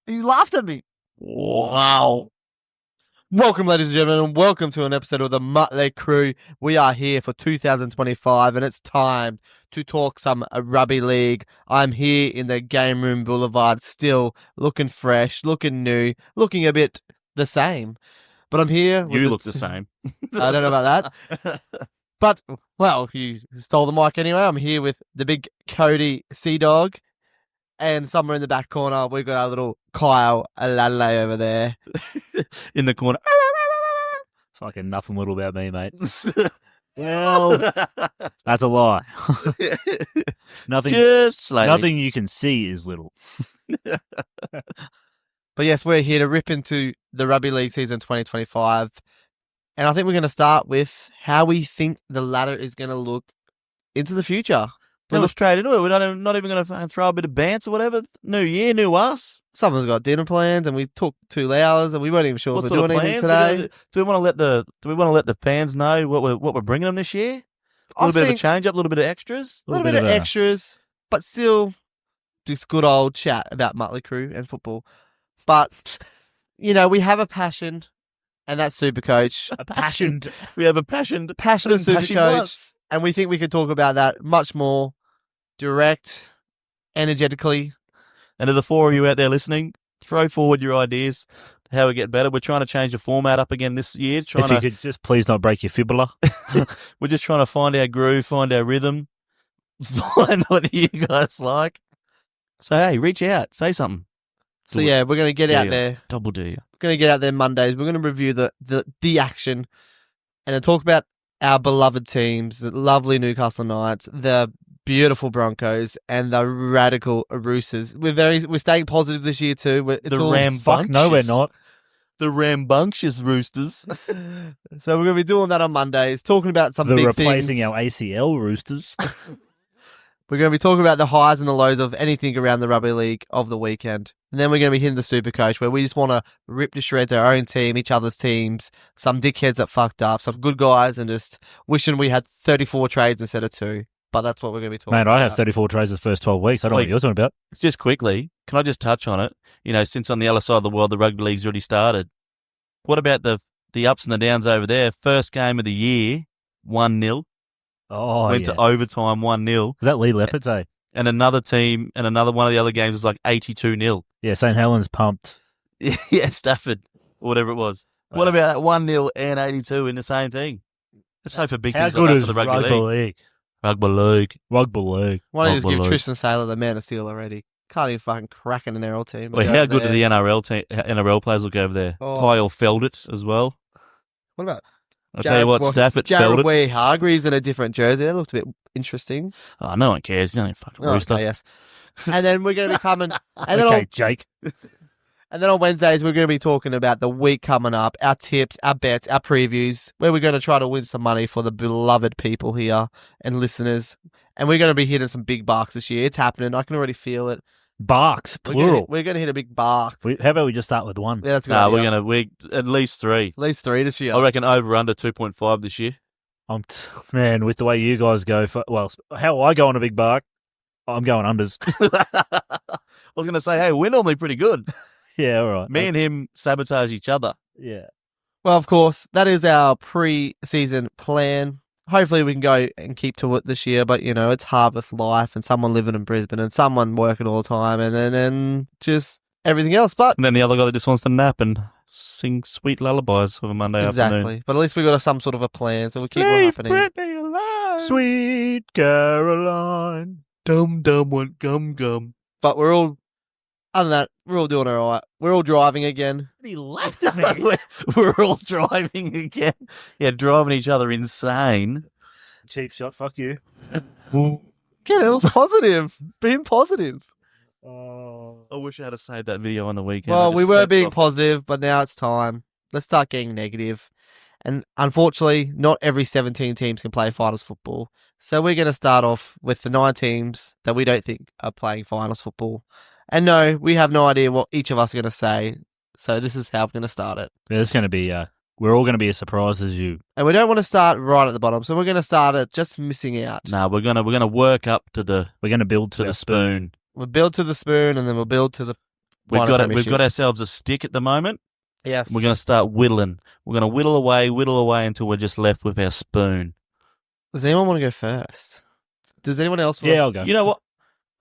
You laughed at me. Wow. Welcome, ladies and gentlemen, and welcome to an episode of the Muttlay Krew. We are here for 2025, and it's time to talk some Rugby League. I'm here in the game room boulevard, still looking fresh, looking new, looking a bit the same. But I'm here. You look the same. I don't know about that. But, well, you stole the mic anyway. I'm here with the big Cody Sea Dog. And somewhere in the back corner, we've got our little Kyle Alalay over there. In the corner. Fucking nothing little about me, mate. Well, that's a lie. Nothing. Just slightly. Nothing you can see is little. But yes, we're here to rip into the Rugby League season 2025. And I think we're going to start with how we think the ladder is going to look into the future. We'll look straight into it. We're not even going to throw a bit of banter or whatever. New year, new us. Someone's got dinner plans, and we took 2 hours, and we weren't even sure What if sort we're of doing anything plans? today. Do we want to let the fans know what we're bringing them this year? A little bit of a change up, a little bit of extras. A little bit of extras, but still just good old chat about Muttlay Krew and football. But, you know, we have a passion, and that's Supercoach. We have a passionate Supercoach, and we think we could talk about that much more direct, energetically. And to the 4 of you out there listening, throw forward your ideas how we get better. We're trying to change the format up again this year. If you could just please not break your fibula. We're just trying to find our groove, find our rhythm, find what you guys like. So, hey, reach out, say something. So, yeah, we're going to get out there. Double do you. We're going to get out there Mondays. We're going to review the action and then talk about our beloved teams, the lovely Newcastle Knights, the beautiful Broncos, and the radical Roosters. We're staying positive this year too. It's all Fuck no, we're not. The rambunctious Roosters. So we're going to be doing that on Mondays, talking about some big things. Replacing our ACL Roosters. We're going to be talking about the highs and the lows of anything around the Rugby League of the weekend. And then we're going to be hitting the Supercoach, where we just want to rip to shreds our own team, each other's teams, some dickheads that fucked up, some good guys, and just wishing we had 34 trades instead of 2. But that's what we're going to be talking about. Mate, I have 34 trades the first 12 weeks. I don't know what you're talking about. Just quickly, can I just touch on it? You know, since on the other side of the world, the Rugby League's already started. What about the ups and the downs over there? First game of the year, 1-0. Oh, Went to overtime 1-0. Was that Lee Leopards, eh? And another team, and another one of the other games was like 82-0. Yeah, St. Helens pumped. Yeah, Stafford, or whatever it was. Wow. What about 1-0 and 82 in the same thing? Let's hope for big things like that for the Rugby League. Rugby League. Why don't you just give Tristan Saylor the Man of Steel already? Can't even fucking crack an NRL team. Well, how good do the NRL players look over there? Oh. Kyle felled it as well. What about I'll tell you what, Stafford felled it. Jared Hargreaves in a different jersey. That looked a bit interesting. Oh, no one cares. He's only a fucking rooster. Okay, yes. And then we're going to be coming... And then okay, Jake. And then on Wednesdays, we're going to be talking about the week coming up, our tips, our bets, our previews, where we're going to try to win some money for the beloved people here and listeners. And we're going to be hitting some big barks this year. It's happening. I can already feel it. Barks, plural. We're going to hit a big bark. How about we just start with one? Yeah, that's good. No, we're at least 3. At least 3 this year. I reckon over under 2.5 this year. Man, with the way you guys go, how I go on a big bark, I'm going unders. I was going to say, hey, we're normally pretty good. Yeah, all right. Me and him sabotage each other. Yeah. Well, of course, that is our pre-season plan. Hopefully we can go and keep to it this year, but, you know, it's harvest life and someone living in Brisbane and someone working all the time and then just everything else. But and then the other guy that just wants to nap and sing sweet lullabies for a Monday afternoon. Exactly. But at least we've got some sort of a plan, so we'll keep on happening. Britney alive. Sweet Caroline. Dumb one, gum. But other than that, we're all doing all right. We're all driving again. He laughed at me. We're all driving again. Yeah, driving each other insane. Cheap shot, fuck you. Get it was positive. Being positive. Oh. I wish I had saved that video on the weekend. Well, we were being positive, but now it's time. Let's start getting negative. And unfortunately, not every 17 teams can play finals football. So we're going to start off with the 9 teams that we don't think are playing finals football. And no, we have no idea what each of us are going to say. So this is how we're going to start it. Yeah, it's going to be, we're all going to be as surprised as you. And we don't want to start right at the bottom. So we're going to start at just missing out. No, we're gonna work up to the. We're going to build to the spoon. We'll build to the spoon and then we'll build to the We've Minor got premierships. ourselves a stick at the moment. Yes. We're going to start whittling. We're going to whittle away until we're just left with our spoon. Does anyone want to go first? Does anyone else want Yeah, I'll go. You know what?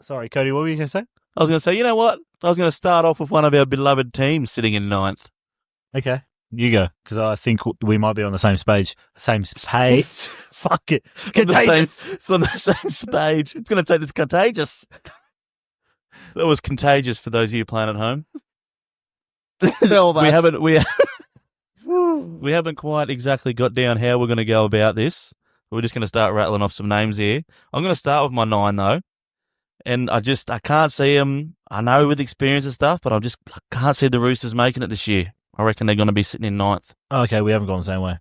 Sorry, Cody, what were you going to say? I was going to say, you know what? I was going to start off with one of our beloved teams sitting in ninth. Okay. You go, because I think we might be on the same page. Same page. Fuck it. Contagious. It's on the same page. It's going to take this contagious. That was contagious for those of you playing at home. We haven't quite exactly got down how we're going to go about this. We're just going to start rattling off some names here. I'm going to start with my 9 though, and I can't see them. I know with experience and stuff, but I can't see the Roosters making it this year. I reckon they're going to be sitting in 9th. Okay, we haven't gone the same way.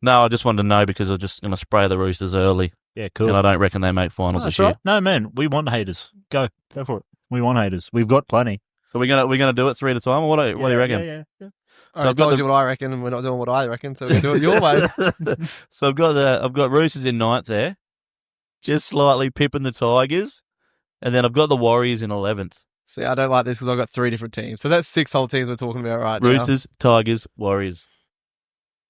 No, I just wanted to know because I'm just going to spray the Roosters early. Yeah, cool. And I don't reckon they make finals this Right. year. No, man, we want haters. Go for it. We want haters. We've got plenty. So we're gonna do it 3 at a time. Or what do you reckon? Yeah. So I told you what I reckon, and we're not doing what I reckon, so we're going to do it your way. So I've got Roosters in 9th there, just slightly pipping the Tigers, and then I've got the Warriors in 11th. See, I don't like this because I've got 3 different teams. So that's 6 whole teams we're talking about right now. Roosters, Tigers, Warriors.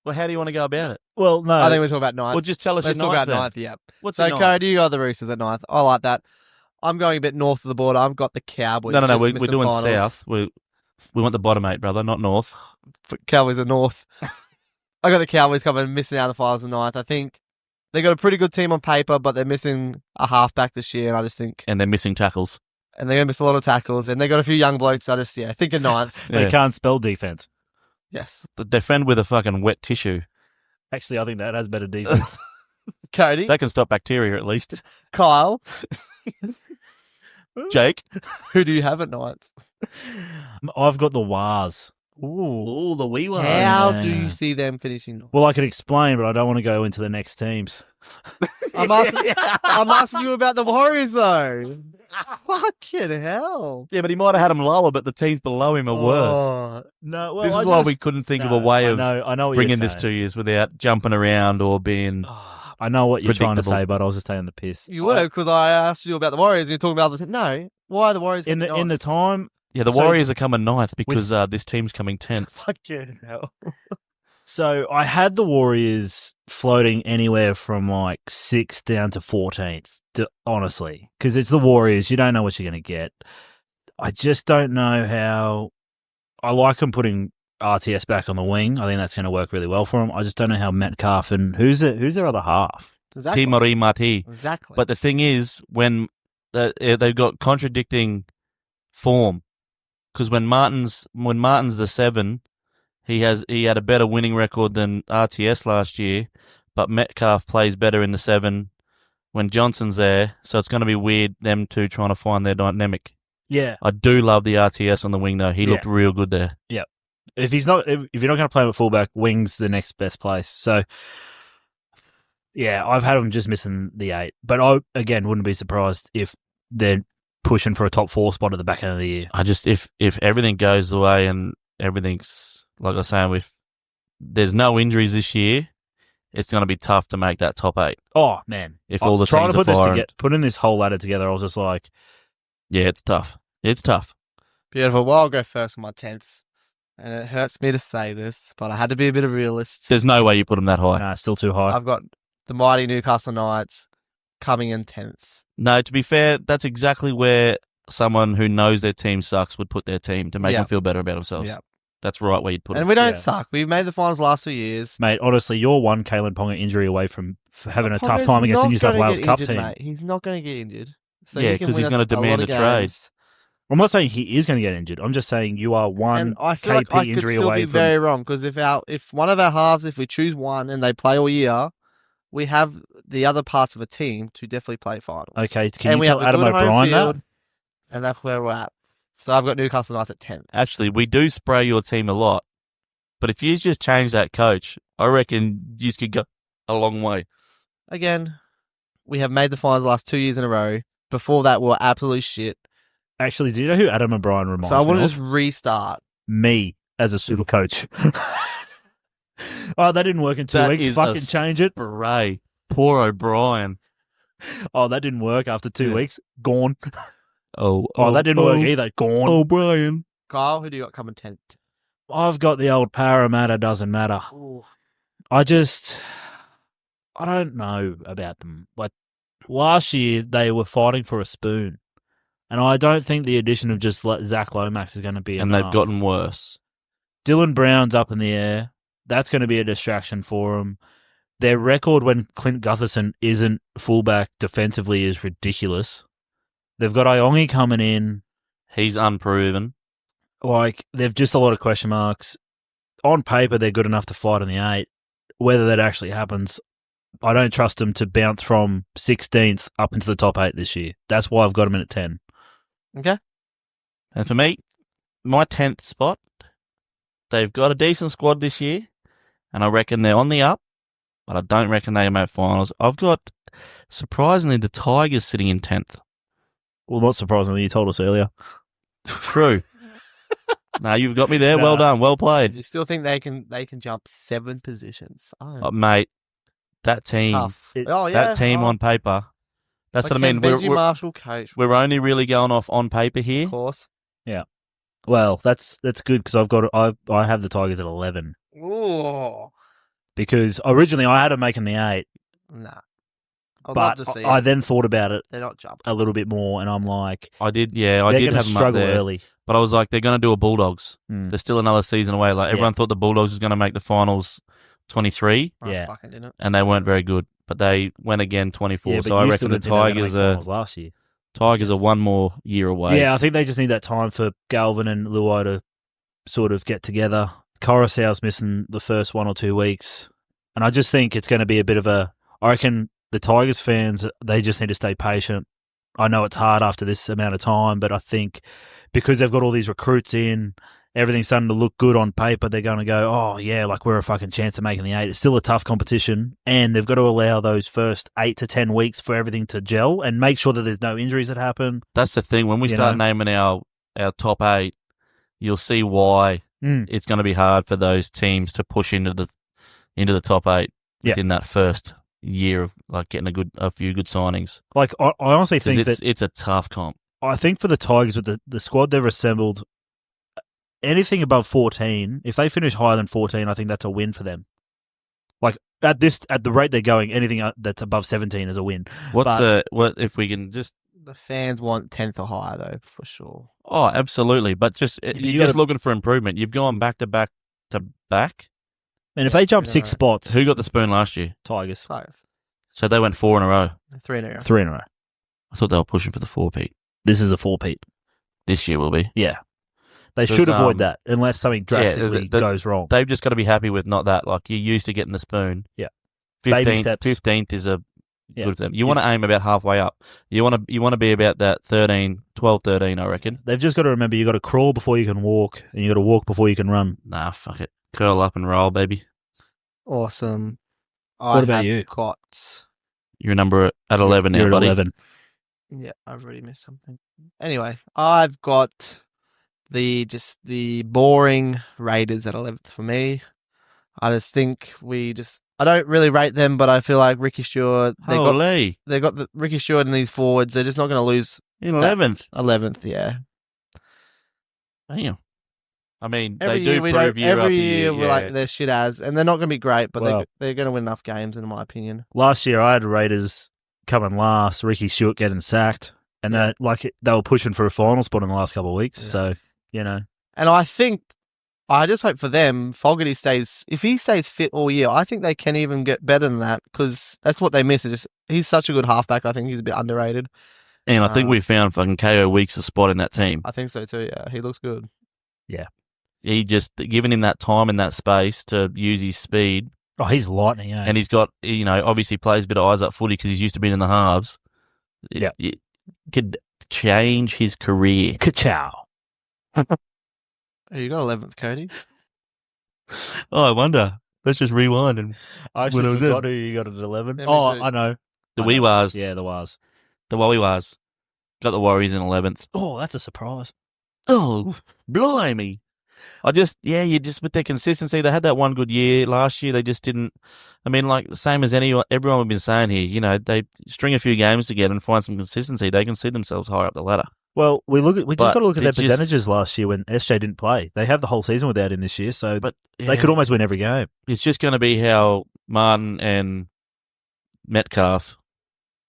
Well, how do you want to go about it? Well, no. I think we're talking about 9th. Well, just tell us Let's your talk 9th about then. 9th, yeah. What's So, your 9th? Cody, you got the Roosters at 9th. I like that. I'm going a bit north of the border. I've got the Cowboys. No, just we're missing doing finals. south. We want the bottom 8, brother, not north. But Cowboys are north. I got the Cowboys coming, missing out of the finals in 9th. I think they got a pretty good team on paper, but they're missing a halfback this year, and I just think... And they're missing tackles. And they're going to miss a lot of tackles, and they got a few young blokes. I just, think of 9th. They can't spell defense. Yes. But defend with a fucking wet tissue. Actually, I think that has better defense. Cody, That can stop bacteria at least. Kyle, Jake. who do you have at 9th? I've got the Wars. Ooh, the wee one. How Yeah. do you see them finishing 9th? Well, I could explain, but I don't want to go into the next teams. I'm asking you about the Warriors, though. Fucking hell. Yeah, but he might have had them lower, but the teams below him are worse. Oh, No, well, This is why we couldn't think of a way of I know what bringing you're this to saying. you without jumping around or being... I know what you're trying to predictable. say, but I was just taking the piss. you were, because I asked you about the Warriors, and you're talking about this. No, why are the Warriors In coming the time. Yeah, the So- Warriors are coming 9th because this team's coming 10th. Fucking hell. So I had the Warriors floating anywhere from like 6th down to 14th, honestly, because it's the Warriors. You don't know what you're going to get. I just don't know how. I like them putting RTS back on the wing. I think that's going to work really well for them. I just don't know how Metcalf and who's their other half. Exactly. Timori Mati. Exactly. But the thing is, when they've got contradicting form, because when Martin's the 7, he had a better winning record than RTS last year, but Metcalf plays better in the 7 when Johnson's there, so it's going to be weird them two trying to find their dynamic. Yeah. I do love the RTS on the wing though. He looked real good there. If you're not going to play him at fullback, wing's the next best place. So, yeah, I've had them just missing the 8. But I, again, wouldn't be surprised if they're pushing for a top 4 spot at the back end of the year. I just if everything goes the way and everything's like I was saying, if there's no injuries this year, it's going to be tough to make that top 8. Oh, man. If all the trying teams to put are this firing. together, putting this whole ladder together, I was just like, Yeah, it's tough. It's tough. Beautiful. Well, I'll go first on my 10th. And it hurts me to say this, but I had to be a bit of a realist. There's no way you put them that high. nah, still too high. I've got the mighty Newcastle Knights coming in 10th. No, to be fair, that's exactly where someone who knows their team sucks would put their team to make them feel better about themselves. Yeah. That's right where you'd put And them. we don't Yeah. suck. We've made the finals last 2 years. Mate, honestly, you're one Kalen Ponga injury away from having a tough time against the New South Wales Cup team. Mate. He's not going to get injured. So Yeah, he can 'cause he's win gonna us a lot demand of a trade. games. I'm not saying he is going to get injured. I'm just saying you are one And I feel KP like I could injury still away be from. very wrong because if one of our halves, if we choose one and they play all year, we have the other parts of a team to definitely play finals. Okay, can And you we tell have a Adam good home O'Brien field, that? And that's where we're at. So I've got Newcastle Knights at 10. Actually, we do spray your team a lot. But if you just change that coach, I reckon you could go a long way. Again, we have made the finals the last 2 years in a row. Before that, we were absolutely shit. Actually, do you know who Adam O'Brien reminds So I want me to of? just restart. Me as a super coach. Oh, that didn't work in 2 That weeks. is Fucking a change it. Spray. Poor O'Brien. Oh, that didn't work after 2 Yeah. weeks. Gone. Oh, Oh, that didn't work either. Gone. O'Brien. Kyle, who do you got coming 10th? I've got the old Parramatta doesn't matter. I don't know about them. Like last year, they were fighting for a spoon. And I don't think the addition of just Zach Lomax is going to be And enough. they've gotten worse. Dylan Brown's up in the air. That's going to be a distraction for them. Their record when Clint Gutherson isn't fullback defensively is ridiculous. They've got Iongi coming in. He's unproven. Like, they've just a lot of question marks. On paper, they're good enough to fight in the 8. Whether that actually happens, I don't trust them to bounce from 16th up into the top 8 this year. That's why I've got them in at 10. Okay. And for me, my 10th spot, they've got a decent squad this year, and I reckon they're on the up, but I don't reckon they make finals. I've got, surprisingly, the Tigers sitting in 10th. Well, not surprisingly, you told us earlier. True. No, you've got me there. No. Well done. Well played. You still think they can jump 7 positions? Oh, Mate, that team, tough. It- Oh, yeah. that team on paper, that's what I mean. Benji We're, Marshall coach, we're only really going off on paper here. of course. Well, that's good because I have the Tigers at 11 Ooh. because originally I had them making the 8, Nah. I'd but love to see I it. then thought about it They're not jumping. a little bit more, and I'm like, I did they're have going to them up struggle there. early. But I was like, they're going to do a Bulldogs. Mm. They're still another season away. Like everyone thought the Bulldogs was going to make the finals 23, I Yeah. fucking didn't. and they weren't very good. But they went again 24. Yeah, but so I you reckon still the didn't think they were gonna Tigers make are finals last year. one more year away. Yeah, I think they just need that time for Galvin and Luai to sort of get together. Coruscant's missing the first 1 or 2 weeks. And I just think it's going to be a bit of a... I reckon the Tigers fans, they just need to stay patient. I know it's hard after this amount of time, but I think because they've got all these recruits in, everything's starting to look good on paper, they're going to go, oh, yeah, like we're a fucking chance of making the 8. It's still a tough competition, and they've got to allow those first 8 to 10 weeks for everything to gel and make sure that there's no injuries that happen. That's the thing. When we You start know? naming our top 8, you'll see why it's going to be hard for those teams to push into the top 8 within that first year of like getting a few good signings. Like, I honestly 'Cause think it's a tough comp. I think for the Tigers, with the squad they've assembled, anything above 14, if they finish higher than 14, I think that's a win for them. Like, at the rate they're going, anything that's above 17 is a win. What if we can just... The fans want 10th or higher, though, for sure. Oh, absolutely. But just you you're just gotta- looking for improvement. You've gone back to back to back. And if they jump you 6 know. spots, Who got the spoon last year? Tigers, Tigers. So they went 4 in a row. 3 in a row. 3 in a row. I thought they were pushing for the 4-peat. This is a 4-peat. This year will be. Yeah. They Because, should avoid that unless something drastically the- goes wrong. They've just got to be happy with not that. Like, you're used to getting the spoon. Yeah. Baby steps. 15th is a Yeah. good for them. You want to aim about halfway up. You want to be about that 12, 13, I reckon. They've just got to remember you got to crawl before you can walk, and you got to walk before you can run. Nah, fuck it. Curl up and roll, baby. Awesome. What about have you? Got... You're number at 11 You're now, at buddy. 11. Yeah, I've already missed something. Anyway, I've got the boring Raiders at 11th for me. I just think I don't really rate them, but I feel like Ricky Stewart, Holy. they got the Ricky Stewart and these forwards. They're just not going to lose 11th. 11th. Yeah, Damn. I mean, every they year do we prove don't. year Every after year year. we're like they're shit as, and they're not going to be great, but Well- they're going to win enough games, in my opinion. Last year, I had Raiders coming last, Ricky Stewart getting sacked, and they were pushing for a final spot in the last couple of weeks. Yeah. So, you know. And I just hope for them, Fogarty if he stays fit all year, I think they can even get better than that because that's what they miss. He's such a good halfback. I think he's a bit underrated. And I think we found fucking KO Weeks a spot in that team. I think so too. Yeah, he looks good. He just giving him that time and that space to use his speed. Oh, he's lightning, yeah. And he's got, obviously plays a bit of eyes up footy because he's used to being in the halves. Yeah. It could change his career. Ka-chow. Oh, you got 11th, Cody. Oh, I wonder. Let's just rewind and I When it actually was forgot who you got at 11. Yeah, me Oh, too. I know. the I know. Weewars. Yeah, the was. The Wowiewars. Got the Warriors in 11th. Oh, that's a surprise. Oh, blimey. You just with their consistency, they had that one good year last year. They just didn't. I mean, like the same as everyone we've been saying here. They string a few games together and find some consistency. They can see themselves higher up the ladder. Well, we just But got to look at they their percentages last year when SJ didn't play. They have the whole season without him this year, so But they could almost win every game. It's just going to be how Martin and Metcalf,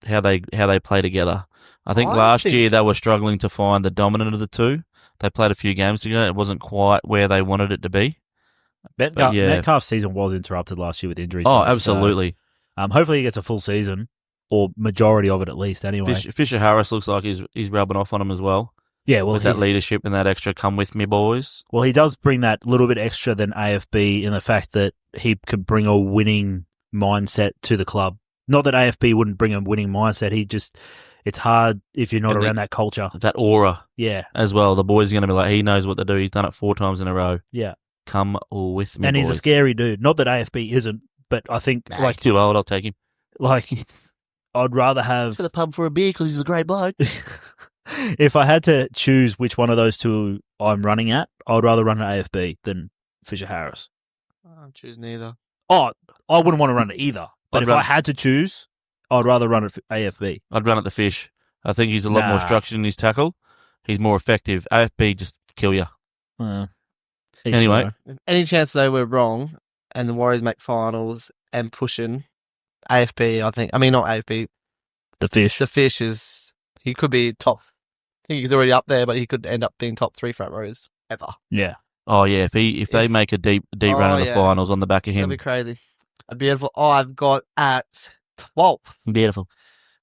how they play together. I think last year they were struggling to find the dominant of the two. They played a few games together. It wasn't quite where they wanted it to be. Metcalf's season was interrupted last year with injuries. Oh, absolutely. So, hopefully he gets a full season, or majority of it at least. Anyway, Fisher Harris looks like he's rubbing off on him as well. Yeah, well, with that leadership and that extra "come with me, boys." Well, he does bring that little bit extra than AFB in the fact that he could bring a winning mindset to the club. Not that AFB wouldn't bring a winning mindset. It's hard if you're not around that culture. That aura. Yeah. As well. The boys are going to be like, he knows what to do. He's done it 4 times in a row. Yeah. Come with me, and boys. He's a scary dude. Not that AFB isn't, but I think... he's too old. I'll take him. I'd rather have... To the pub for a beer because he's a great bloke. If I had to choose which one of those two I'm running at, I'd rather run at AFB than Fisher Harris. I'm choosing neither. Oh, I wouldn't want to run it either. But I had to choose, I'd rather run at AFB. I'd run at the Fish. I think he's a lot more structured in his tackle. He's more effective. AFB just kill you. Anyway. Any chance, though, we're wrong and the Warriors make finals and pushing AFB, I think. I mean, not AFB. The Fish. The Fish is... He could be top... I think he's already up there, but he could end up being top 3 front rows ever. Yeah. Oh, yeah. If they make a deep run of the finals on the back of him. That'd be crazy. A beautiful... Oh, I've got at 12th. Beautiful.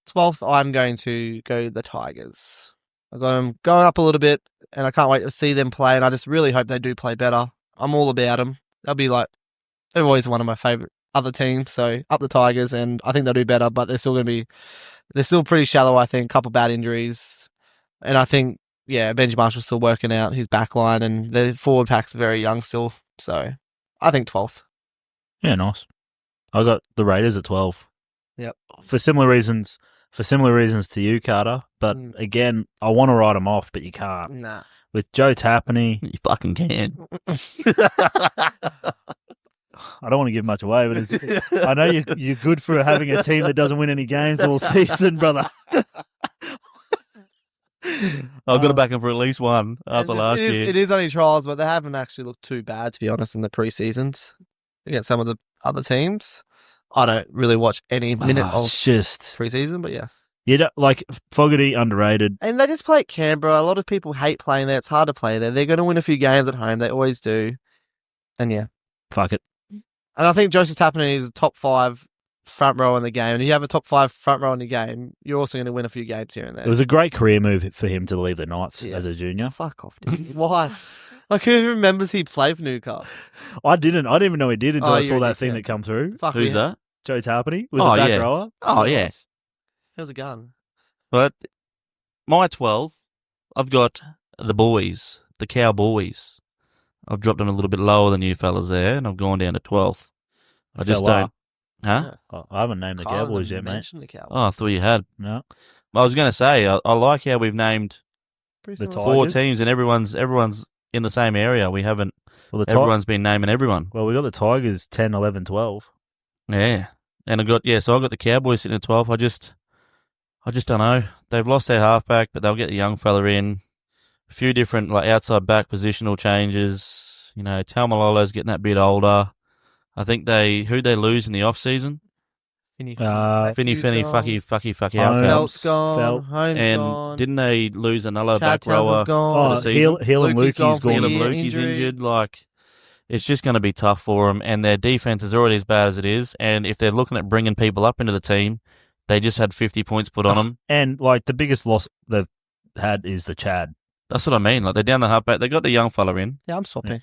12th, I'm going to go the Tigers. I've got them going up a little bit, and I can't wait to see them play, and I just really hope they do play better. I'm all about them. They'll be like... They're always one of my favourite other teams, so up the Tigers, and I think they'll do better, but they're still going to be... They're still pretty shallow, I think. Couple bad injuries. And I think, Benji Marshall's still working out his back line, and the forward pack's very young still. So, I think 12th. Yeah, nice. I got the Raiders at 12. Yep. For similar reasons to you, Carter. But again, I want to write them off, but you can't. Nah. With Joe Tappaney... You fucking can. I don't want to give much away, but I know you're good for having a team that doesn't win any games all season, brother. I've got to back him for at least one after last year. It is only trials, but they haven't actually looked too bad, to be honest, in the pre-seasons against some of the other teams. I don't really watch any minute of pre-season, but yeah. You don't, like, Fogarty, underrated. And they just play at Canberra. A lot of people hate playing there. It's hard to play there. They're going to win a few games at home. They always do. And yeah. Fuck it. And I think Joseph Tappaney is a top 5 front row in the game. And if you have a top 5 front row in the game, you're also going to win a few games here and there. It was a great career move for him to leave the Knights as a junior. Fuck off, dude. Why? Like, who remembers he played for Newcastle? I didn't even know he did until I saw that thing that come through. Fuck Who's that? Joe Tappaney was a back rower. Oh, yeah. He was a gun. But my 12, I've got the boys, the Cowboys. I've dropped them a little bit lower than you fellas there, and I've gone down to 12th. I just don't. Huh? Oh, I haven't named the Cowboys yet, mate. Oh, I thought you had. No. I was going to say, I like how we've named the 4 teams and everyone's in the same area. We haven't. Well, everyone's been naming everyone. Well, we got the Tigers 10, 11, 12. Yeah. And I got the Cowboys sitting at 12. I just don't know. They've lost their halfback, but they'll get the young fella in. A few different outside back positional changes. Taumalolo's getting that bit older. I think who they lose in the off season? Finny, fucky out. Felt's gone. Holmes and gone. Didn't they lose another Chad back rower? Heel and Lukey's gone. Lukey's injured. Like, it's just going to be tough for them. And their defense is already as bad as it is. And if they're looking at bringing people up into the team, they just had 50 points put on them. And like the biggest loss they've had is the Chad. That's what I mean. Like, they're down the halfback. They got the young fella in. Yeah, I'm swapping. Yeah.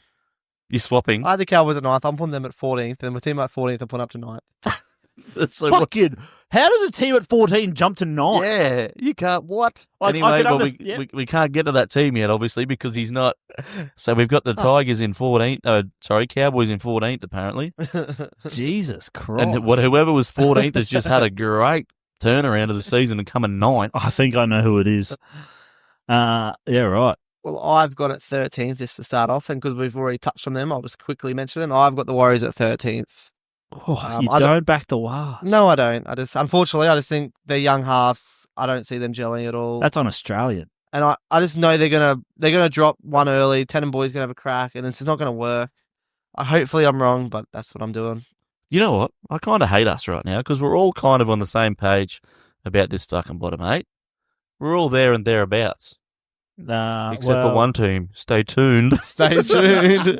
You're swapping? I had the Cowboys at 9th. I'm putting them at 14th. And my team at 14th, I'm putting up to 9th. That's so fucking. How does a team at 14 jump to 9? Yeah, you can't. What? Like, anyway, we can't get to that team yet, obviously, because he's not. So we've got the Tigers in 14th. Cowboys in 14th, apparently. Jesus Christ. And whoever was 14th has just had a great turnaround of the season and come in 9th. I think I know who it is. Yeah, right. Well, I've got it 13th just to start off, and because we've already touched on them, I'll just quickly mention them. I've got the Warriors at 13th. Oh, you don't back the Wars. No, I don't. Unfortunately, I just think they're young halves. I don't see them gelling at all. That's on Australian. And I just know they're gonna drop one early. Tenon boys gonna have a crack, and it's just not gonna work. Hopefully I'm wrong, but that's what I'm doing. You know what? I kind of hate us right now because we're all kind of on the same page about this fucking bottom 8. We're all there and thereabouts. Except for one team. Stay tuned. Stay tuned.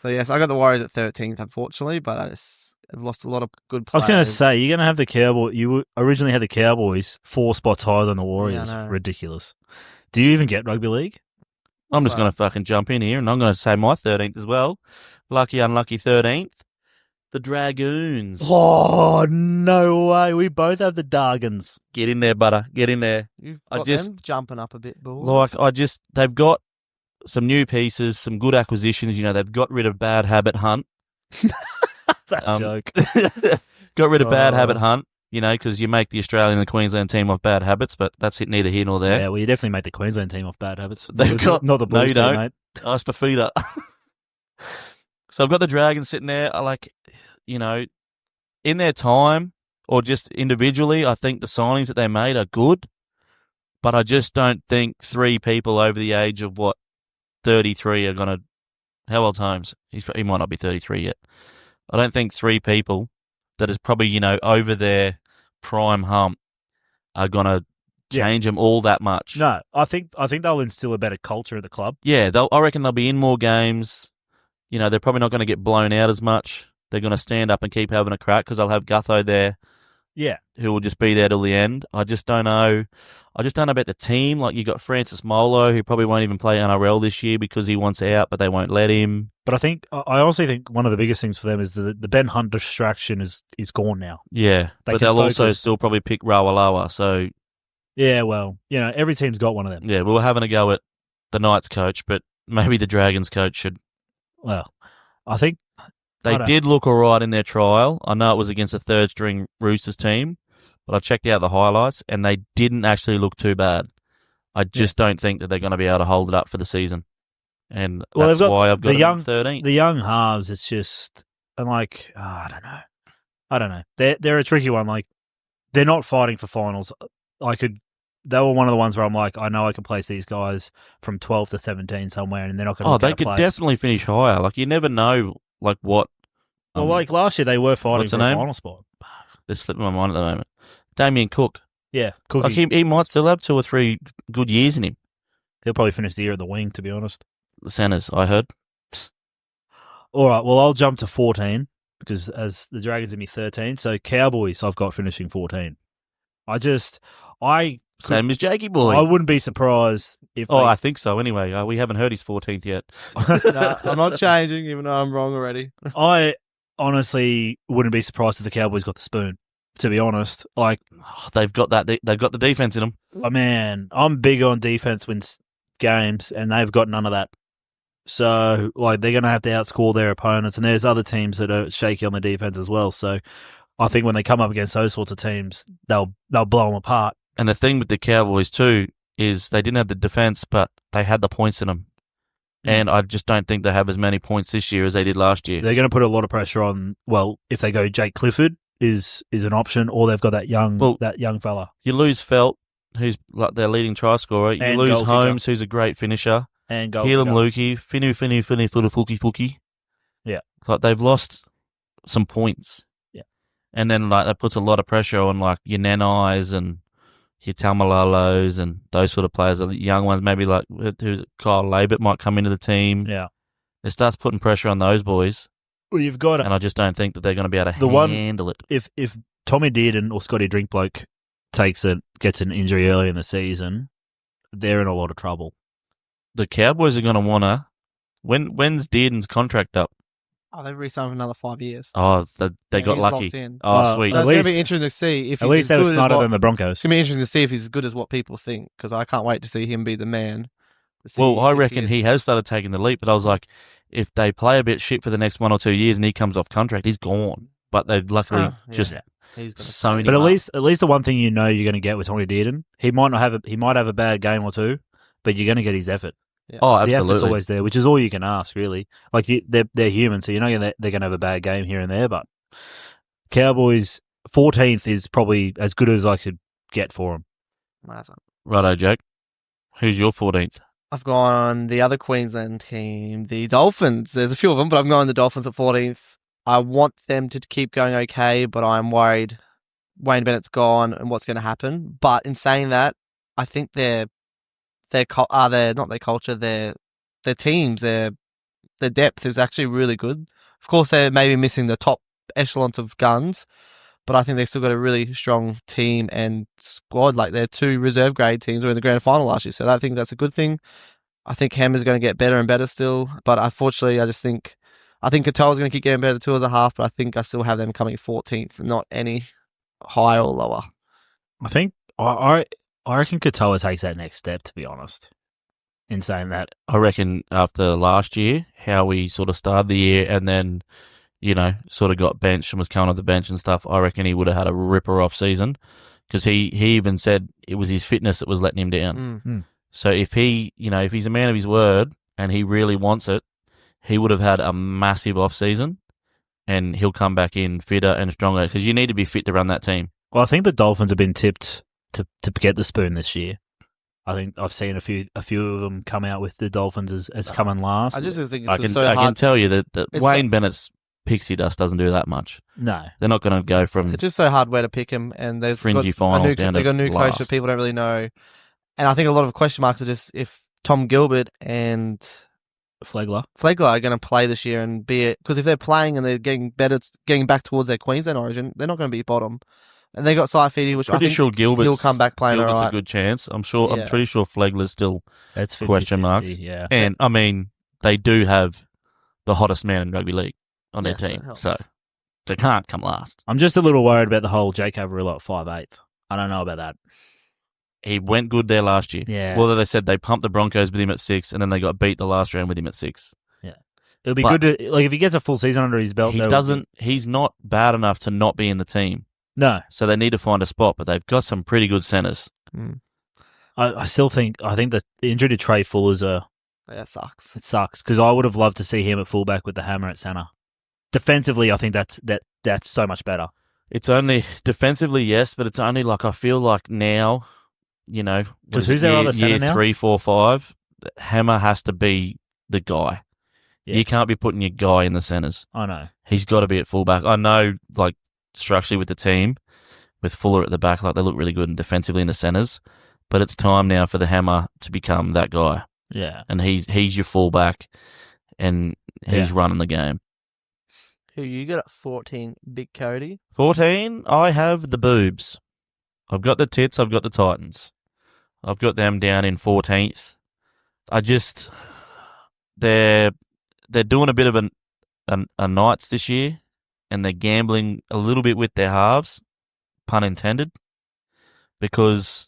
So yes, I got the Warriors at 13th, unfortunately, but I've lost a lot of good I was players. going to say, you're going to have the Cowboys. You originally had the Cowboys 4 spots higher than the Warriors. I know. Ridiculous. Do you even get rugby league? I'm just going to fucking jump in here and I'm going to say my 13th as well. Lucky, unlucky 13th. The Dragoons. Oh, no way. We both have the Dargans. Get in there, butter. Get in there. You've I got just- them jumping up a bit, Bull. They've got some new pieces, some good acquisitions. You know, they've got rid of Bad Habit Hunt. That joke. Got rid of Bad Habit Hunt, you know, because you make the Australian and the Queensland team off bad habits, but that's neither here nor there. Yeah, well, you definitely make the Queensland team off bad habits. They've got- not the No, Blues you team, don't. mate. Ask for feeder. So I've got the Dragons sitting there. I like, you know, in their time or just individually, I think the signings that they made are good, but I just don't think 3 people over the age of 33 are going to. How old's Holmes? He might not be 33 yet. I don't think 3 people that is probably, you know, over their prime hump are going to change them all that much. No, I think they'll instill a better culture at the club. Yeah, I reckon they'll be in more games. You know, they're probably not going to get blown out as much. They're going to stand up and keep having a crack because they'll have Gutho there. Yeah. Who will just be there till the end. I just don't know. I just don't know about the team. Like, you got Francis Molo, who probably won't even play NRL this year because he wants out, but they won't let him. But I honestly think one of the biggest things for them is the Ben Hunt distraction is gone now. Yeah, They but can they'll also focus. still probably pick Rawalawa. So, Yeah, well, you know, every team's got one of them. yeah, we were having a go at the Knights coach, but maybe the Dragons coach should. Well, I think They I don't- did look all right in their trial. I know it was against a third-string Roosters team, but I checked out the highlights, and they didn't actually look too bad. I just don't think that they're going to be able to hold it up for the season. And Well, that's they've got why I've got the them young- 13th. the young halves, it's just, I'm like, I don't know. They're a tricky one. Like, they're not fighting for finals. They were one of the ones where I'm like, I know I can place these guys from 12 to 17 somewhere, and they're not going to. Oh, they could definitely finish higher. Like, you never know, like, what. Well, like last year, they were fighting what's for the a name? final spot. They're slipping my mind at the moment. Damien Cook. Yeah, Cookie. Like, he might still have 2 or 3 good years in him. He'll probably finish the year at the wing, to be honest. The centers, I heard. All right, well, I'll jump to 14 because as the Dragons are me 13, so Cowboys I've got finishing 14. Same as Jakey Boy. I wouldn't be surprised if I think so anyway. We haven't heard his 14th yet. No, I'm not changing, even though I'm wrong already. I honestly wouldn't be surprised if the Cowboys got the spoon, to be honest. Like, They've got that. They've got the defense in them. man, I'm big on defense wins games, and they've got none of that. So, like, they're going to have to outscore their opponents, and there's other teams that are shaky on the defense as well. So, I think when they come up against those sorts of teams, they'll blow them apart. And the thing with the Cowboys too is they didn't have the defense, but they had the points in them. And I just don't think they have as many points this year as they did last year. They're going to put a lot of pressure on. Well, if they go Jake Clifford is an option, or they've got that young fella. You lose Felt, who's like their leading try scorer. You And lose goal kicker. Holmes, who's a great finisher. And goal Helam kicker. Lukey, Finu, Fuki. Yeah. Like, they've lost some points. Yeah. And then, like, that puts a lot of pressure on, like, your Nanais and your Tamalalos and those sort of players. The young ones, maybe like who's Kyle Labert might come into the team. Yeah. It starts putting pressure on those boys. Well, you've got And I just don't think that they're going to be able to The one- handle it. if Tommy Dearden or Scotty Drinkbloke gets an injury early in the season, they're in a lot of trouble. The Cowboys are going to want to. When's Dearden's contract up? Oh, they've re-signed for another 5 years. Oh, they got he's lucky. locked in. Oh, Well, sweet. So At it's going to least- be interesting to see if At he's least as they were good as smarter what- than the It's Broncos. going to be interesting to see if he's as good as what people think, because I can't wait to see him be the man. To see Well, I if reckon is- he has started taking the leap, but I was like, if they play a bit shit for the next 1 or 2 years and he comes off contract, he's gone. But they've luckily Oh, yeah. just he's gonna sewn him But at up. least the one thing you know you're going to get with Tommy Dearden, he might have a bad game or two, but you're going to get his effort. Oh, The effort's absolutely. always there, which is all you can ask, really. Like, they're human, so you know they're going to have a bad game here and there. But Cowboys 14th is probably as good as I could get for them. Awesome. Righto, Jack. Who's your 14th? I've gone the other Queensland team, the Dolphins. There's a few of them, but I'm going the Dolphins at 14th. I want them to keep going okay, but I'm worried Wayne Bennett's gone and what's going to happen. But in saying that, I think their not their culture, their teams, their depth is actually really good. Of course, they're maybe missing the top echelons of guns, but I think they've still got a really strong team and squad. Like their 2 reserve grade teams were in the grand final last year, so I think that's a good thing. I think Hammer's going to get better and better still, but unfortunately, I think Katoa's going to keep getting better too as a half, but I think I still have them coming 14th, not any higher or lower. I think I reckon Katoa takes that next step, to be honest. In saying that, I reckon after last year, how we sort of started the year and then, sort of got benched and was coming off the bench and stuff, I reckon he would have had a ripper off season because he even said it was his fitness that was letting him down. So if if he's a man of his word and he really wants it, he would have had a massive off season and he'll come back in fitter and stronger because you need to be fit to run that team. Well, I think the Dolphins have been tipped to get the spoon this year. I think I've seen a few of them come out with the Dolphins as coming last. I just think I can tell you that Wayne Bennett's pixie dust doesn't do that much. No, they're not going to go from. It's just so hard where to pick him, and they've fringy finals down to they've got a new last. coach that people don't really know, and I think a lot of question marks are just if Tom Gilbert and Flegler are going to play this year and be it because if they're playing and they're getting better, getting back towards their Queensland origin, they're not going to be bottom. And they got Saifidi, which I think sure he'll come back playing all right. a good chance. I'm pretty sure Flegler's still that's 50, question marks. 50, yeah. And I mean, they do have the hottest man in rugby league on their team, so they can't come last. I'm just a little worried about the whole Jake Averillo at 5'8". I don't know about that. He went good there last year. Yeah. Well, they said they pumped the Broncos with him at 6, and then they got beat the last round with him at 6. Yeah. It'll be good to if he gets a full season under his belt. He's not bad enough to not be in the team. No. So they need to find a spot, but they've got some pretty good centres. I think the injury to Trey Fuller's sucks. It sucks because I would have loved to see him at fullback with the hammer at centre. Defensively, I think that's so much better. It's only defensively, yes, but it's only I feel like now, because who's their other centre now? 3, 4, 5. Hammer has to be the guy. Yeah. You can't be putting your guy in the centres. I know. He's got to be at fullback. I know, structurally with the team, with Fuller at the back, they look really good and defensively in the centres, but it's time now for the Hammer to become that guy. Yeah. And he's your fullback, and he's running the game. Who you got at 14, Big Cody? 14, I have the Boobs. I've got the Tits, I've got the Titans. I've got them down in 14th. They're doing a bit of a Knights this year, and they're gambling a little bit with their halves, pun intended, because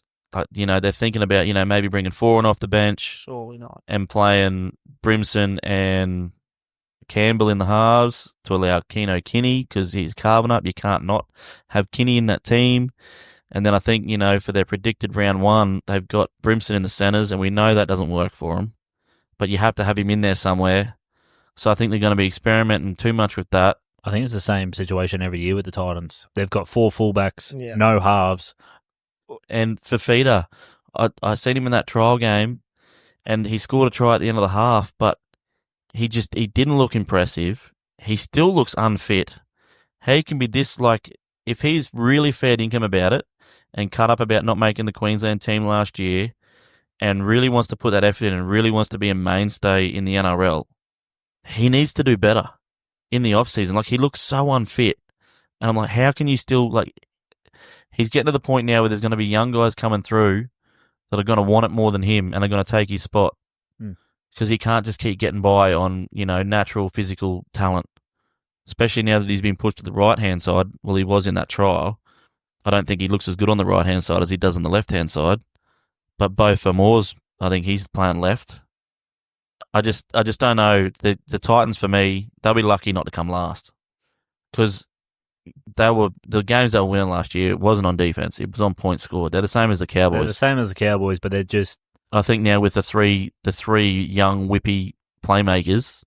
they're thinking about maybe bringing Foran off the bench, surely not, and playing Brimson and Campbell in the halves to allow Keno Kinney because he's carving up. You can't not have Kinney in that team. And then I think for their predicted round 1, they've got Brimson in the centres, and we know that doesn't work for them, but you have to have him in there somewhere. So I think they're going to be experimenting too much with that. I think it's the same situation every year with the Titans. They've got 4 fullbacks, no halves. And Fafita, I seen him in that trial game, and he scored a try at the end of the half, but he didn't look impressive. He still looks unfit. How can be this, if he's really fair dinkum about it and cut up about not making the Queensland team last year and really wants to put that effort in and really wants to be a mainstay in the NRL, he needs to do better in the off-season. He looks so unfit. And I'm how can you still, he's getting to the point now where there's going to be young guys coming through that are going to want it more than him and are going to take his spot. Because he can't just keep getting by on, natural physical talent. Especially now that he's been pushed to the right-hand side. Well, he was in that trial. I don't think he looks as good on the right-hand side as he does on the left-hand side. But both for Moores, I think he's playing left. I just don't know. The Titans, for me, they'll be lucky not to come last. Because the games they were winning last year, it wasn't on defense. It was on points scored. They're the same as the Cowboys. They're the same as the Cowboys, but they're just... I think now with the three young whippy playmakers,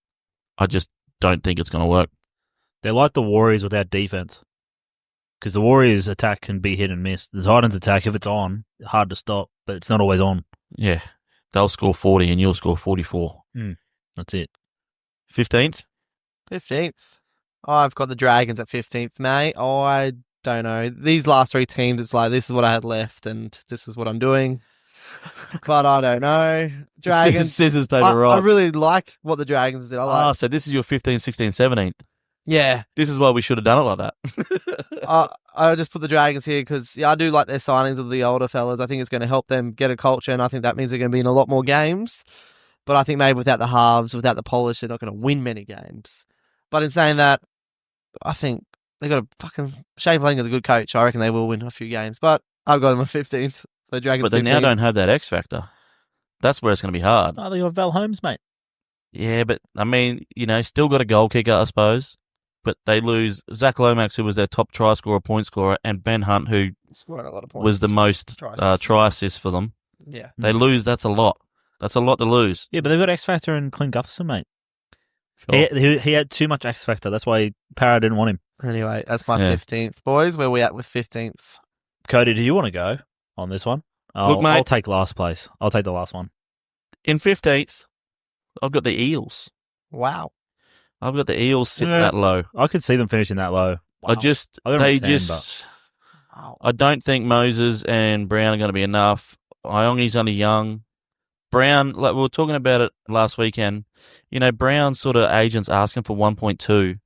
I just don't think it's going to work. They're like the Warriors without defense. Because the Warriors' attack can be hit and miss. The Titans' attack, if it's on, hard to stop. but it's not always on. Yeah. They'll score 40 and you'll score 44. That's it. 15th? 15th. I've got the Dragons at 15th, mate. I don't know. These last three teams, it's like, this is what I had left and this is what I'm doing. But I don't know. Dragons. Scissors, paper, rock. I really like what the Dragons did. I like. So this is your 15th, 16th, 17th. Yeah. This is why we should have done it like that. I just put the Dragons here because, I do like their signings of the older fellas. I think it's going to help them get a culture, and I think that means they're going to be in a lot more games. But I think maybe without the halves, without the polish, they're not going to win many games. But in saying that, I think they got a fucking... Shane Fleming's a good coach. I reckon they will win a few games. But I've got them at 15th. So Dragons But they 15th. now don't have that X factor. That's where it's going to be hard. Oh, they got Val Holmes, mate. Yeah, but I mean, still got a goal kicker, I suppose. But they lose Zach Lomax, who was their top try scorer, point scorer, and Ben Hunt, who Scoring a lot of points. was the most try assists for them. Yeah. They lose. That's a lot. That's a lot to lose. Yeah, but they've got X Factor and Clint Gutherson, mate. Sure. He had too much X Factor. That's why Parra didn't want him. Anyway, that's my 15th. Boys, where are we at with 15th? Cody, do you want to go on this one? Look, mate. I'll take last place. I'll take the last one. In 15th, I've got the Eels. Wow. I've got the Eels sitting that low. I could see them finishing that low. Wow. Wow. I don't think Moses and Brown are going to be enough. Iongi's only young. Brown, like we were talking about it last weekend, Brown's sort of agents asking for 1.2.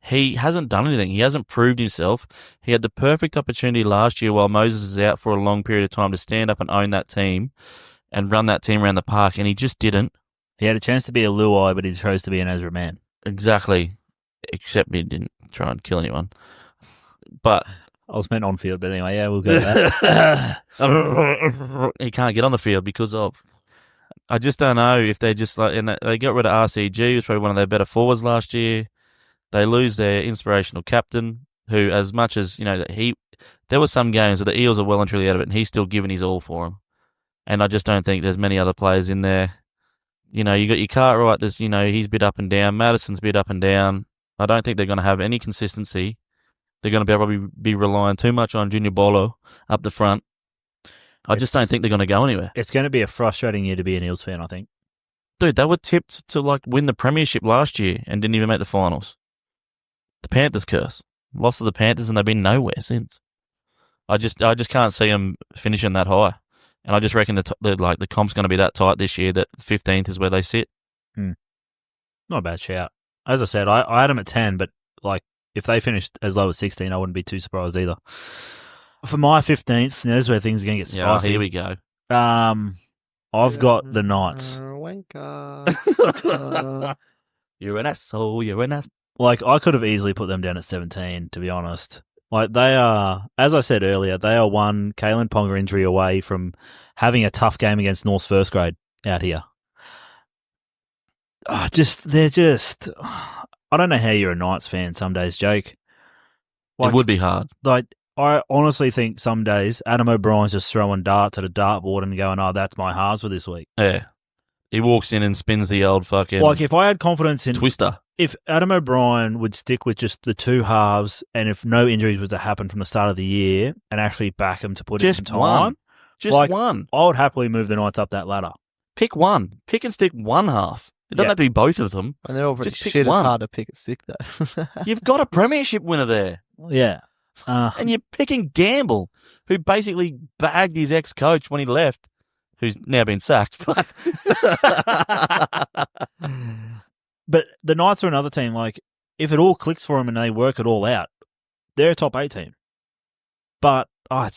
He hasn't done anything. He hasn't proved himself. He had the perfect opportunity last year while Moses is out for a long period of time to stand up and own that team and run that team around the park, and he just didn't. He had a chance to be a Luai, but he chose to be an Ezra Man. Exactly. Except he didn't try and kill anyone. But I was meant on field, but anyway, yeah, we'll go with that. He can't get on the field because of... I just don't know if they just and they got rid of RCG, who was probably one of their better forwards last year. They lose their inspirational captain, who, as much as, there were some games where the Eels are well and truly out of it, and he's still giving his all for them. And I just don't think there's many other players in there. You got your Cartwright, there's, he's a bit up and down. Madison's a bit up and down. I don't think they're going to have any consistency. They're going to probably be relying too much on Junior Bolo up the front. I just don't think they're going to go anywhere. It's going to be a frustrating year to be an Eels fan, I think. Dude, they were tipped to win the premiership last year and didn't even make the finals. The Panthers curse. Lost to the Panthers and they've been nowhere since. I just can't see them finishing that high. And I just reckon the comp's going to be that tight this year that 15th is where they sit. Not a bad shout. As I said, I had them at 10, but if they finished as low as 16, I wouldn't be too surprised either. For my 15th, this is where things are going to get spicy. Yeah, here we go. I've got the Knights. You're an asshole. You're an ass. I could have easily put them down at 17, to be honest. They are, as I said earlier, they are one Kalen Ponga injury away from having a tough game against North's first grade out here. I don't know how you're a Knights fan some days, Jake. It would be hard. I honestly think some days Adam O'Brien's just throwing darts at a dartboard and going, "Oh, that's my halves for this week." Yeah, he walks in and spins the old fucking if I had confidence in twister. If Adam O'Brien would stick with just the two halves, and if no injuries were to happen from the start of the year, and actually back him to put in some time, one, I would happily move the Knights up that ladder. Pick one. Pick and stick one half. It doesn't have to be both of them. And they're all pretty Just pick shit. one. It's hard to pick a stick, though. You've got a premiership winner there. Yeah. And you're picking Gamble, who basically bagged his ex-coach when he left, who's now been sacked. But the Knights are another team, if it all clicks for them and they work it all out, they're a top 8 team. But I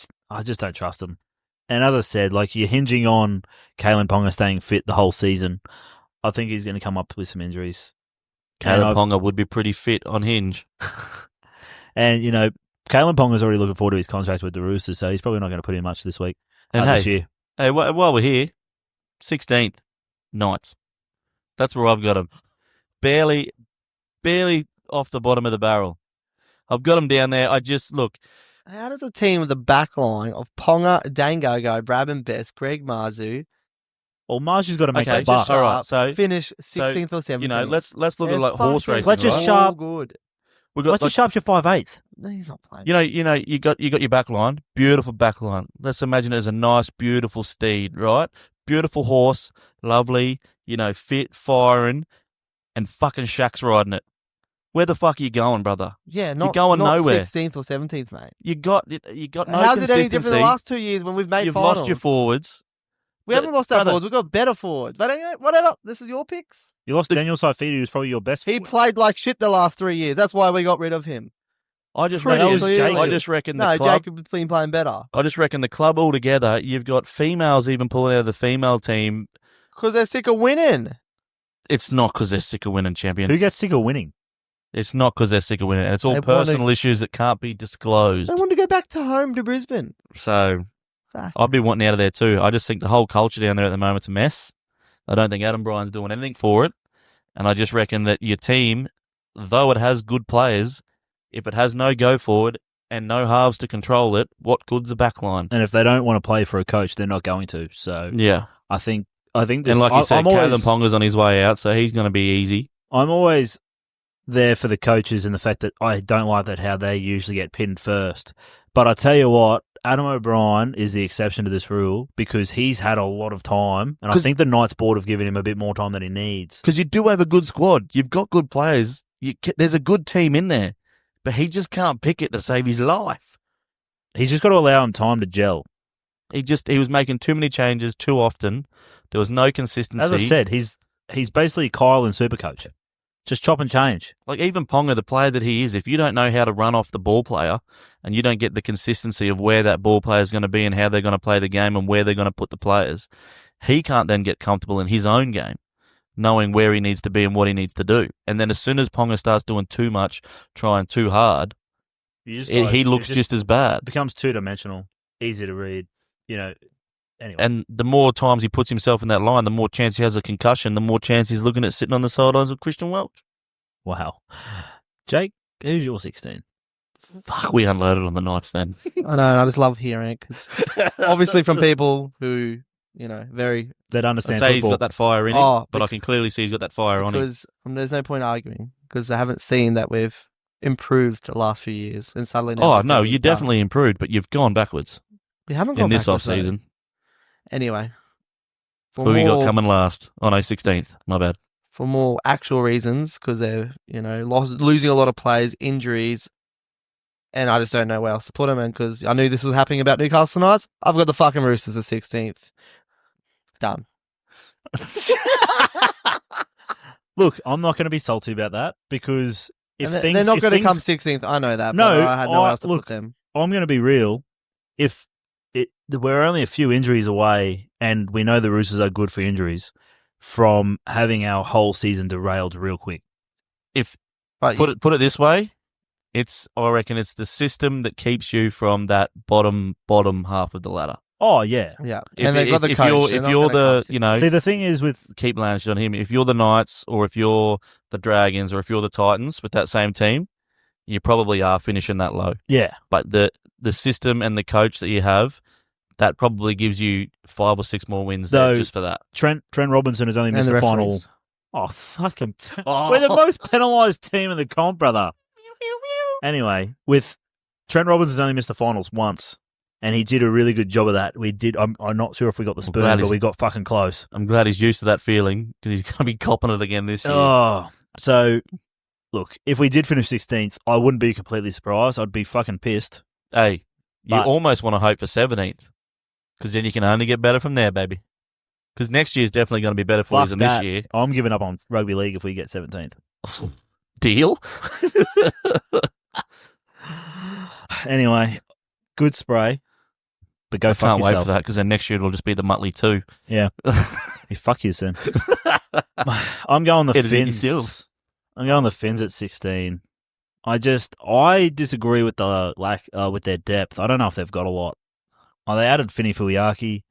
just don't trust them. And as I said, you're hinging on Kalen Ponga staying fit the whole season. I think he's going to come up with some injuries. Kalen Ponga would be pretty fit on hinge. And, Kalen Ponga's already looking forward to his contract with the Roosters, so he's probably not going to put in much this week. And this year. Hey, while we're here, 16th, Knights. That's where I've got them. Barely off the bottom of the barrel. I've got them down there. Look. How does a team with the back line of Ponga, Dangogo, Brabham Best, Greg Marzu... Well, Marzu's got to make that buck. buck. All right, so finish 16th or 17th. Let's look at horse racing. Let's just good. We got Fletcher Sharp's your 5'8". No, he's not playing. you got your back line, beautiful back line. Let's imagine it as a nice, beautiful steed, right? Beautiful horse, lovely, fit, firing, and fucking Shaq's riding it. Where the fuck are you going, brother? Yeah, You're going nowhere. 16th or 17th, mate. You got no consistency. How's it any different than the last 2 years when we've made You've finals? lost your forwards. We haven't lost our Brother. forwards. We've got better forwards. But anyway, whatever. This is your picks. You lost Daniel Saifiti, who's probably your best He forward. played like shit the last 3 years. That's why we got rid of him. I just Pretty reckon. clearly. I just reckon the No, club. Jacob's been playing better. I just reckon the club altogether. You've got females even pulling out of the female team. Because they're sick of winning. It's not because they're sick of winning, champion. Who gets sick of winning? It's not because they're sick of winning. It's all They personal issues that can't be disclosed. They want to go back to home to Brisbane. So Fuck. I'd be wanting out of there too. I just think the whole culture down there at the moment's a mess. I don't think Adam Bryan's doing anything for it. And I just reckon that your team, though it has good players, if it has no go forward and no halves to control it, what good's a back line? And if they don't want to play for a coach, they're not going to. So Yeah. I think this, And like you said, I'm always, Kalen Ponga's on his way out, so he's going to be easy. I'm always there for the coaches and the fact that I don't like that how they usually get pinned first. But I tell you what, Adam O'Brien is the exception to this rule because he's had a lot of time, and I think the Knights board have given him a bit more time than he needs. Because you do have a good squad. You've got good players. There's a good team in there. But he just can't pick it to save his life. He's just got to allow him time to gel. He was making too many changes too often. There was no consistency. As I said, he's basically Kyle in Supercoach. Just chop and change. Like even Ponga, the player that he is, if you don't know how to run off the ball player and you don't get the consistency of where that ball player is going to be and how they're going to play the game and where they're going to put the players, he can't then get comfortable in his own game, knowing where he needs to be and what he needs to do. And then as soon as Ponga starts doing too much, trying too hard, he looks just as bad. It becomes two-dimensional, easy to read, Anyway. And the more times he puts himself in that line, the more chance he has a concussion, the more chance he's looking at sitting on the sidelines with Christian Welch. Wow. Jake, who's your 16? Fuck, we unloaded on the Knights then. I know, I just love hearing it. 'Cause obviously from people who, very... That I'd understand say he's football. got that fire in him, Oh, but I can clearly see he's got that fire on him. Because there's no point arguing. Because I haven't seen that we've improved the last few years. And suddenly now Oh, it's no, gonna be you done. definitely improved, but you've gone backwards We haven't gone in this backwards, though. off-season. Anyway. For Who you got more- coming last? Oh, no, 16th. My bad. For more actual reasons, because they're, losing a lot of players, injuries, and I just don't know where else to put them. And because I knew this was happening about Newcastle tonight, I've got the fucking Roosters at 16th. Done. Look, I'm not going to be salty about that because if And things... they're not if going to things- come 16th. I know that. No, but I had nowhere else to look, put them. I'm going to be real. If we're only a few injuries away, and we know the Roosters are good for injuries, from having our whole season derailed real quick. But Put it this way, I reckon it's the system that keeps you from that bottom half of the ladder. Oh yeah. yeah. If- And they've got the if coach. you're- They're if not you're gonna the, come you know, 16th. See, the thing is with Keep laying shit on him. If you're the Knights or if you're the Dragons or if you're the Titans with that same team, you probably are finishing that low. yeah, But the system and the coach that you have, that probably gives you 5 or 6 more wins there So- just for that. Trent Robinson has only And missed the the final. referees. Oh fucking! We're the most penalised team in the comp, brother. Anyway, with Trent Robinson's only missed the finals once, and he did a really good job of that. We did. I'm not sure if we got the spoon, glad but he's- we got fucking close. I'm glad he's used to that feeling because he's going to be copping it again this year. Oh, so look, if we did finish 16th, I wouldn't be completely surprised. I'd be fucking pissed. Hey, you But- almost want to hope for 17th because then you can only get better from there, baby. Because next year's definitely going to be better for you Fuck than that. this year. I'm giving up on rugby league if we get 17th. Deal? Anyway, good spray, but go fuck Can't wait yourself. for that because then next year it'll just be the Muttlay 2. Yeah, hey, fuck you, Sam. I'm going the Edit it Finns. yourself. I'm going the Finns at 16. I disagree with the with their depth. I don't know if they've got a lot. Oh, they added Finny Fuiaki.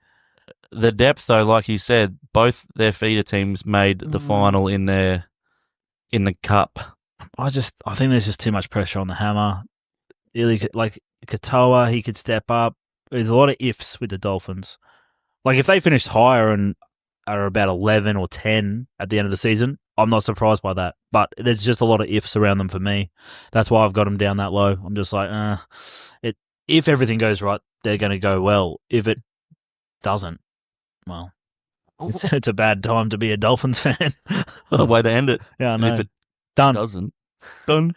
The depth, though, like you said, both their feeder teams made the final in the cup. I think there's just too much pressure on the hammer. Really, like Katoa, he could step up. There's a lot of ifs with the Dolphins. Like if they finished higher and are about 11 or 10 at the end of the season, I'm not surprised by that. But there's just a lot of ifs around them for me. That's why I've got them down that low. I'm just like, if everything goes right, they're going to go well. If it doesn't, well, it's a bad time to be a Dolphins fan. What a way to end it. Yeah, I And know. if it Done. doesn't, done.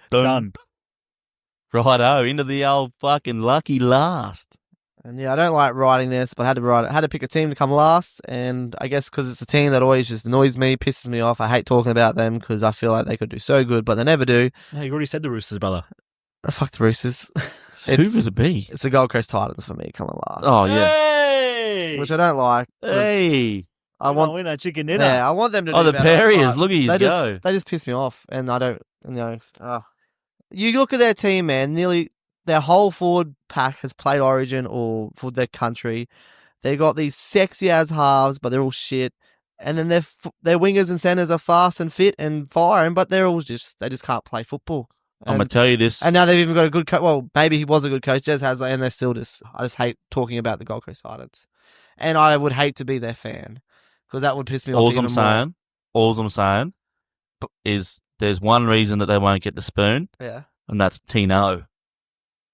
Righto, into the old fucking lucky last. And yeah, I don't like writing this, but I had to pick a team to come last, and I guess because it's a team that always just annoys me, pisses me off. I hate talking about them because I feel like they could do so good, but they never do. Yeah, you already said the Roosters, brother. Fuck the Roosters. Who would it be? It's the Gold Coast Titans for me coming last. Oh, yeah. Hey! Which I don't like. 'cause Hey. I want winner chicken dinner. Yeah, I want them to Oh, do the better, Perriers. but Look at you they go. They just piss me off, and I don't, you look at their team, man, nearly their whole forward pack has played Origin or for their country. They got these sexy as halves, but they're all shit. And then their wingers and centers are fast and fit and firing, but they just can't play football. I'm going to tell you this. And now they've even got a good coach. Well, maybe he was a good coach. Jez has, and they're still I just hate talking about the Gold Coast Titans. And I would hate to be their fan because that would piss me off even more. All I'm saying is there's one reason that they won't get the spoon, Yeah. and that's Tino,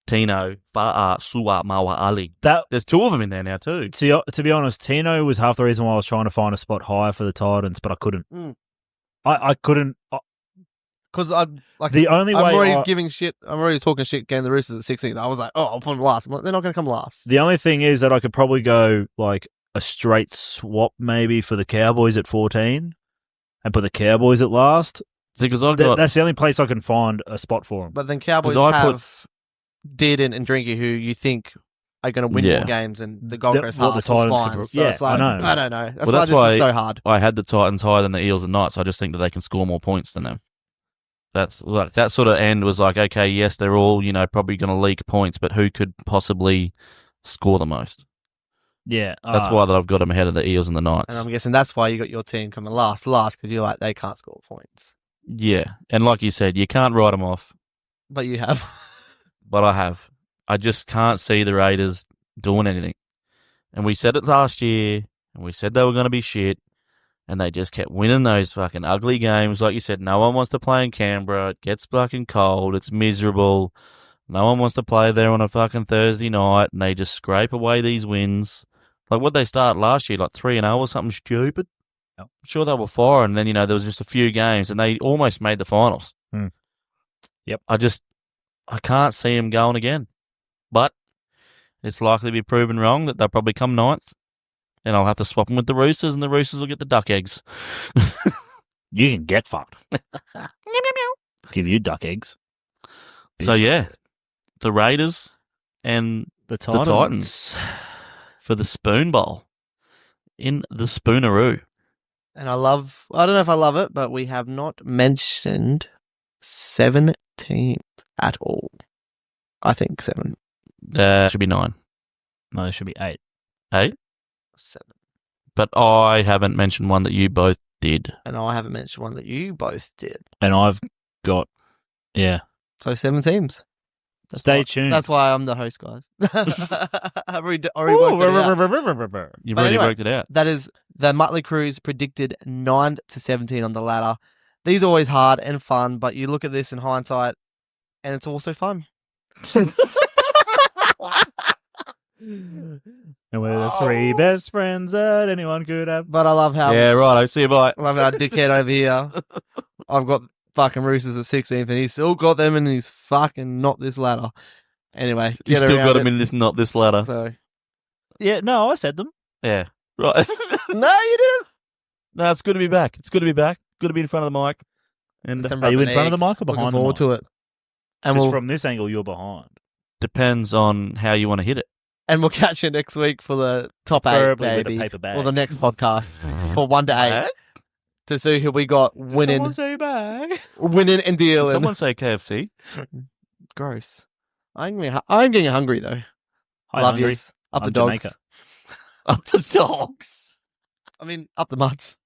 Fa'a, Su'a, Mawa, Ali. That There's two of them in there now too. to be honest, Tino was half the reason why I was trying to find a spot higher for the Titans, but I couldn't. I couldn't. Because I'm already giving shit. I'm already talking shit getting the Roosters at 16. I was like, oh, I'll put them last. I'm like, they're not going to come last. The only thing is that I could probably go like a straight swap maybe for the Cowboys at 14 and put the Cowboys at last. Because that's the only place I can find a spot for them. But then Cowboys 'Cause I have Did and Drinky, who you think are going to win more games, and the Gold Coast what the half Titans was fine. could- So yeah, it's like, I know. I don't know. That's Well, why this is so hard. I had the Titans higher than the Eels and Knights. I just think that they can score more points than them. That's like that sort of end was like, okay, yes, they're all probably going to leak points, but who could possibly score the most? Yeah, That's why that I've got them ahead of the Eels and the Knights. And I'm guessing that's why you got your team coming last because you're like, they can't score points. Yeah, and like you said, you can't write them off, But you have. but I have. I just can't see the Raiders doing anything. And we said it last year, and we said they were going to be shit, and they just kept winning those fucking ugly games. Like you said, no one wants to play in Canberra. It gets fucking cold. It's miserable. No one wants to play there on a fucking Thursday night, and they just scrape away these wins. Like, what they start last year, like 3-0 or something stupid? Yep. I'm sure they were 4, and then, there was just a few games, and they almost made the finals. Yep. I can't see them going again. But it's likely to be proven wrong that they'll probably come 9th, and I'll have to swap them with the Roosters, and the Roosters will get the duck eggs. you can get fucked. Give you duck eggs. So, yeah, the Raiders and The the Titans for the Spoon Bowl in the Spooneroo. And I don't know if I love it, but we have not mentioned 7 teams at all. I think 7. Should be 9. No, it should be 8. 8? 7. But I haven't mentioned one that you both did. And I haven't mentioned one that you both did. And I've got, So 7 teams. Stay tuned. That's why I'm the host, guys. I've already worked it out. You've But already anyway, worked it out. That is the Muttlay Krews predicted 9 to 17 on the ladder. These are always hard and fun, but you look at this in hindsight, and it's also fun. And we're the 3 best friends that anyone could have. But I love how Yeah, right. I see you. Bye. I love our dickhead over here. I've got fucking Roosters at 16th, and he's still got them, and he's fucking not this ladder. Anyway, You get still around got it. them in this, not this ladder. So Yeah, no, I said them. Yeah. Right. no, you didn't. No, it's good to be back. It's good to be back. Good to be in front of the mic. And Some Are you rubber in front of egg. the mic or Looking behind the forward mic? to it. And Because we'll from this angle, you're behind. depends on how you want to hit it. catch you next week for the top 8, Preferably with a baby, paper bag. or the next podcast for 1 to 8 Eh? to see who we got winning, Someone say bag. winning and Did dealing. someone say KFC? Gross. I'm getting hungry though. Hi, Love hungry. yous. Up the I'm dogs. Jamaica. Up the dogs. I mean, up the mutts.